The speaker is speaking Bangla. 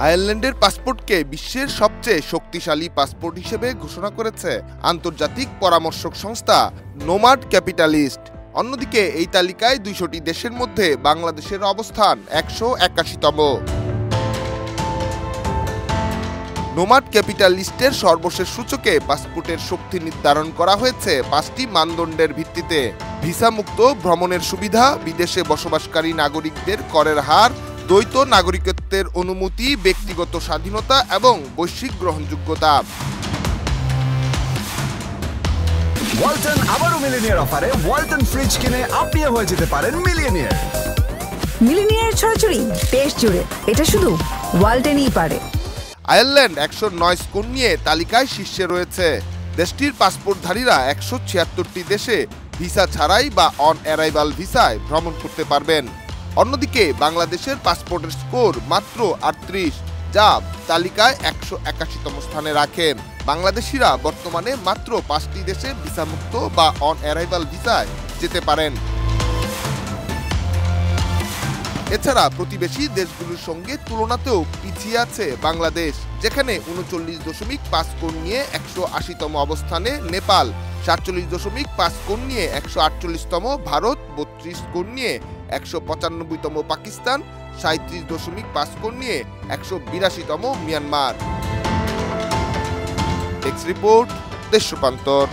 আয়ারল্যান্ডের পাসপোর্টকে বিশ্বের সবচেয়ে শক্তিশালী পাসপোর্ট হিসেবে ঘোষণা করেছে আন্তর্জাতিক পরামর্শক সংস্থা নোমাড ক্যাপিটালিস্ট। অন্যদিকে এই তালিকায় ২০০টি দেশের মধ্যে বাংলাদেশের অবস্থান ১৮১তম। নোমাড ক্যাপিটালিস্টের সর্বশেষ সূচকে পাসপোর্টের শক্তি নির্ধারণ করা হয়েছে ৫টি মানদণ্ডের ভিত্তিতে: ভিসামুক্ত ভ্রমণের সুবিধা, বিদেশে বসবাসকারী নাগরিকদের করের হার, দ্বৈত নাগরিকত্বের অনুমতি, ব্যক্তিগত স্বাধীনতা এবং বৈশ্বিক গ্রহণযোগ্যতা। ওয়ালটন আবারও মিলিনিয়ার অফারে ওয়ালটন ফ্রিজ কিনে আপনিও হয়ে যেতে পারেন মিলিয়নিয়ার। মিলিনিয়ার ছড়াছড়ি দেশ জুড়ে, এটা শুধু ওয়ালটনই পারে। আয়ারল্যান্ড ১০৯ স্কোর নিয়ে তালিকায় শীর্ষে রয়েছে। দেশটির পাসপোর্টধারীরা ১৭৬টি দেশে ভিসা ছাড়াই বা অন অ্যারাইভাল ভিসায় ভ্রমণ করতে পারবেন। অন্যদিকে বাংলাদেশের পাসপোর্টের স্কোর মাত্র ৩৮, যা তালিকায় ১৮১তম স্থানে রাখে। বাংলাদেশিরা বর্তমানে মাত্র ৫টি দেশে ভিসামুক্ত বা অন অ্যারাইভাল ভিসায় যেতে পারেন। এছাড়া প্রতিবেশী দেশগুলোর সঙ্গে তুলনাতেও পিছিয়ে আছে বাংলাদেশ, যেখানে ৩৯.৫ স্কোর নিয়ে ১৮০তম অবস্থানে নেপাল, ৪৭.৫ স্কোর নিয়ে ১৪৮তম ভারত, ৩২ স্কোর নিয়ে ১৯৫তম পাকিস্তান, ৩৭.৫ স্কোর নিয়ে ১৮২তম মিয়ানমার। ডেস্ক রিপোর্ট, দেশ রূপান্তর।